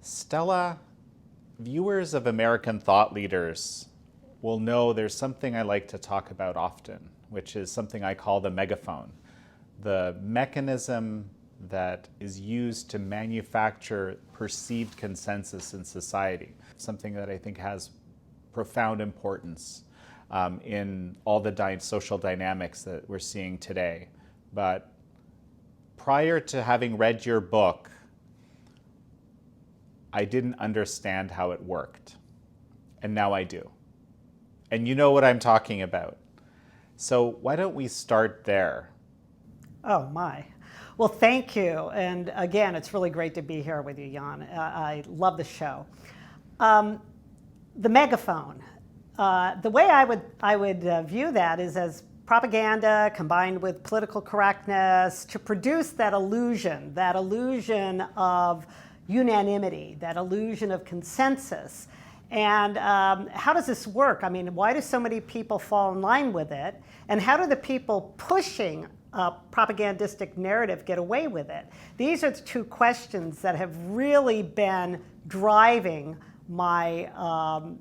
Stella, viewers of American thought leaders will know there's something I like to talk about often, which is something I call the megaphone, the mechanism that is used to manufacture perceived consensus in society, something that I think has profound importance in all the social dynamics that we're seeing today. But prior to having read your book, I didn't understand how it worked, and now I do. And you know what I'm talking about. So why don't we start there? Oh my. Well, thank you. And again, it's really great to be here with you, Jan. I love the show. The megaphone. The way I would view that is as propaganda combined with political correctness to produce that illusion of unanimity, that illusion of consensus. And how does this work? I mean, why do so many people fall in line with it? And how do the people pushing a propagandistic narrative get away with it? These are the two questions that have really been driving the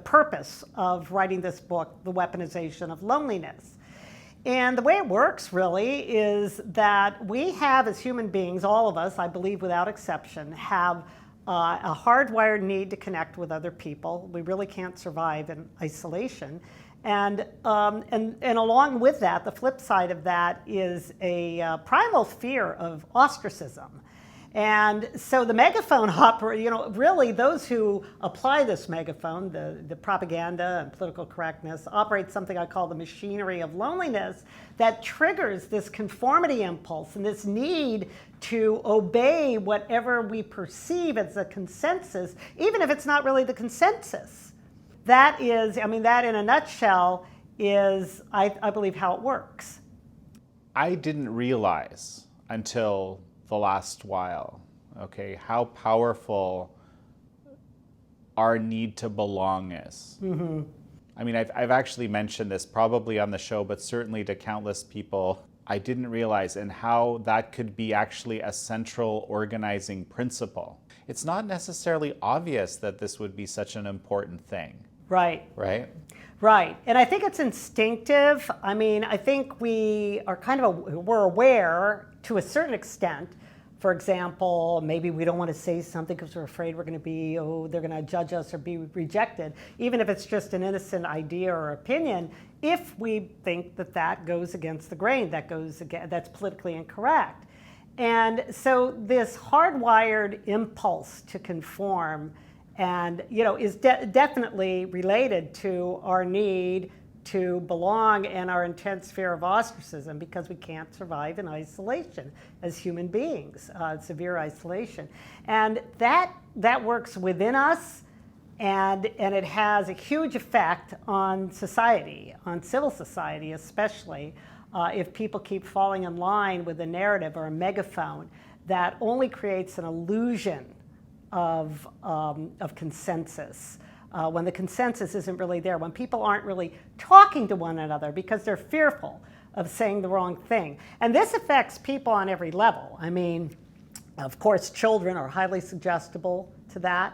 purpose of writing this book, The Weaponization of Loneliness. And the way it works really is that we have, as human beings, all of us, I believe without exception, have a hardwired need to connect with other people. We really can't survive in isolation. And along with that, the flip side of that is a primal fear of ostracism. And so the megaphone really those who apply this megaphone, the propaganda and political correctness, operate something I call the machinery of loneliness that triggers this conformity impulse and this need to obey whatever we perceive as a consensus, even if it's not really the consensus. That is, that in a nutshell is, I believe, how it works. I didn't realize until the last while, okay, how powerful our need to belong is. Mm-hmm. I mean, I've actually mentioned this probably on the show, but certainly to countless people. I didn't realize, and how that could be actually a central organizing principle. It's not necessarily obvious that this would be such an important thing. Right. Right? Right. And I think it's instinctive. I mean, I think we are we're aware to a certain extent. For example, maybe we don't want to say something because we're afraid we're going to be, they're going to judge us or be rejected, even if it's just an innocent idea or opinion, if we think that goes against the grain, that's politically incorrect. And so this hardwired impulse to conform and is definitely related to our need to belong and our intense fear of ostracism, because we can't survive in isolation as human beings, severe isolation. And that works within us, and it has a huge effect on society, on civil society especially, if people keep falling in line with a narrative or a megaphone that only creates an illusion of consensus. When the consensus isn't really there, when people aren't really talking to one another because they're fearful of saying the wrong thing. And this affects people on every level. I mean, of course, children are highly suggestible to that.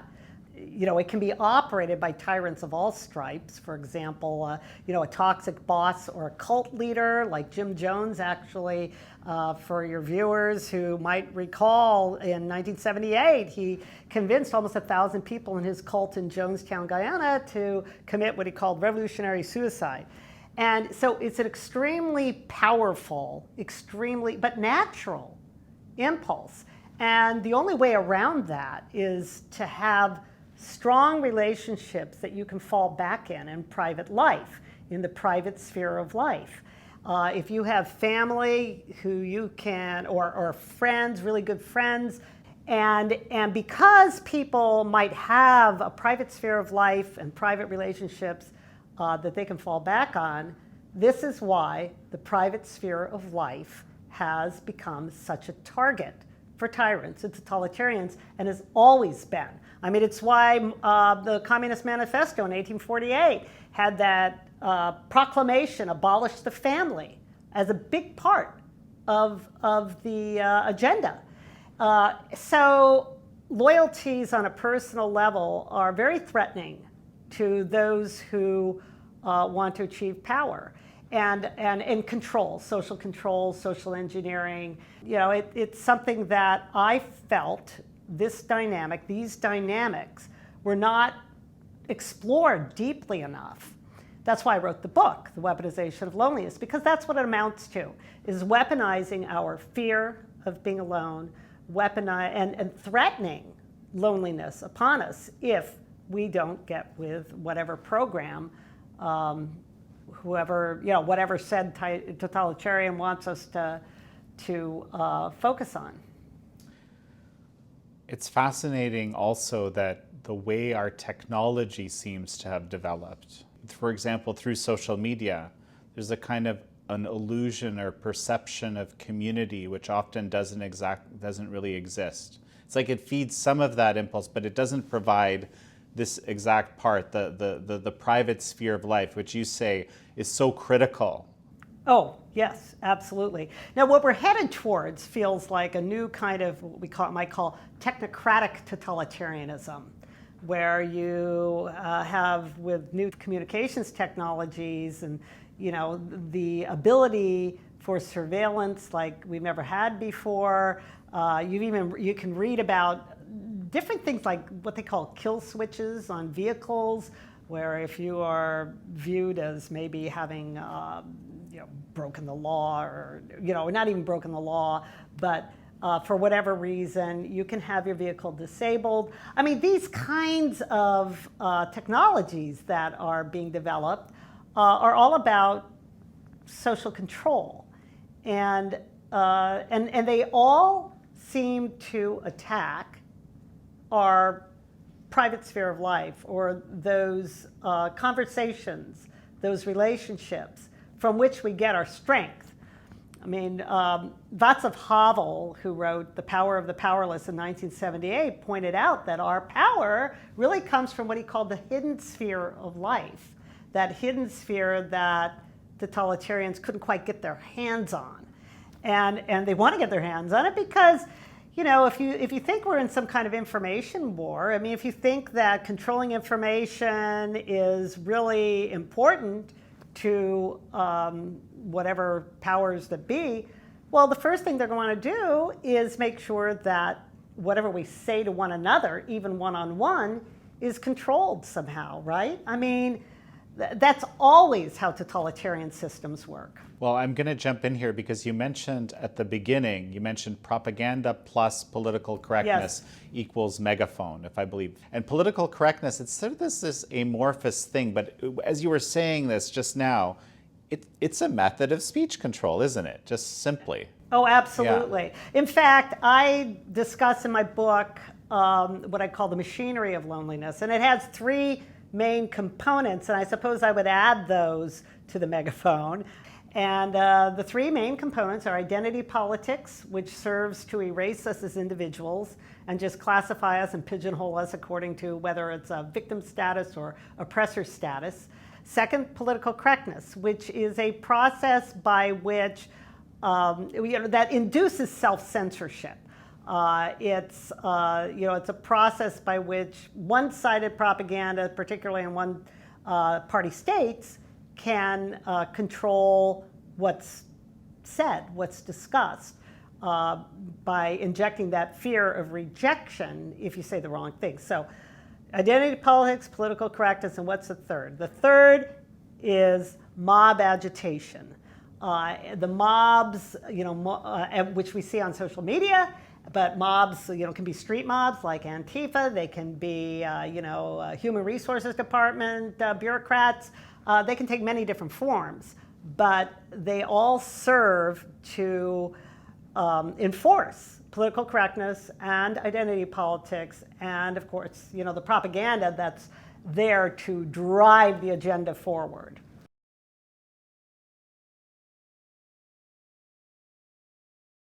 It can be operated by tyrants of all stripes. For example, a toxic boss or a cult leader like Jim Jones, actually, for your viewers who might recall, in 1978, he convinced almost 1,000 people in his cult in Jonestown, Guyana, to commit what he called revolutionary suicide. And so it's an extremely powerful, but natural impulse. And the only way around that is to have strong relationships that you can fall back in private life, in the private sphere of life. If you have family who you can, or friends, really good friends, and because people might have a private sphere of life and private relationships that they can fall back on, this is why the private sphere of life has become such a target for tyrants and totalitarians, and has always been. I mean, it's why the Communist Manifesto in 1848 had that proclamation, abolish the family, as a big part of the agenda. So loyalties on a personal level are very threatening to those who want to achieve power and control, social engineering. You know, it's something that I felt these dynamics were not explored deeply enough. That's why I wrote the book, The Weaponization of Loneliness, because that's what it amounts to, is weaponizing our fear of being alone, and threatening loneliness upon us if we don't get with whatever program, whatever said totalitarian wants us to focus on. It's fascinating also that the way our technology seems to have developed. For example, through social media, there's a kind of an illusion or perception of community which often doesn't really exist. It's like it feeds some of that impulse, but it doesn't provide this exact part, the private sphere of life, which you say is so critical. Oh, yes, absolutely. Now, what we're headed towards feels like a new kind of what we might call technocratic totalitarianism, where you have, with new communications technologies and the ability for surveillance like we've never had before. You can read about different things like what they call kill switches on vehicles, where if you are viewed as maybe having broken the law, or not even broken the law, but for whatever reason, you can have your vehicle disabled. I mean, these kinds of technologies that are being developed are all about social control, and they all seem to attack our private sphere of life, or those conversations, those relationships from which we get our strength. I mean, Václav Havel, who wrote The Power of the Powerless in 1978, pointed out that our power really comes from what he called the hidden sphere of life, that hidden sphere that totalitarians couldn't quite get their hands on. And they want to get their hands on it because, if you think we're in some kind of information war, I mean, if you think that controlling information is really important to whatever powers that be, well, the first thing they're going to want to do is make sure that whatever we say to one another, even one-on-one, is controlled somehow, right? I mean, that's always how totalitarian systems work. Well, I'm going to jump in here because you mentioned at the beginning, propaganda plus political correctness equals megaphone, if I believe. And political correctness, it's sort of this amorphous thing, but as you were saying this just now, it's a method of speech control, isn't it? Just simply. Oh, absolutely. Yeah. In fact, I discuss in my book what I call the machinery of loneliness, and it has three main components, and I suppose I would add those to the megaphone. And the three main components are identity politics, which serves to erase us as individuals and just classify us and pigeonhole us according to whether it's a victim status or oppressor status. Second, political correctness, which is a process by which that induces self-censorship. It's a process by which one-sided propaganda, particularly in one-party states, can control what's said, what's discussed, by injecting that fear of rejection if you say the wrong thing. So, identity politics, political correctness, and what's the third? The third is mob agitation. The mobs, which we see on social media. But mobs, can be street mobs like Antifa. They can be, human resources department bureaucrats. They can take many different forms, but they all serve to enforce political correctness and identity politics, and of course, the propaganda that's there to drive the agenda forward.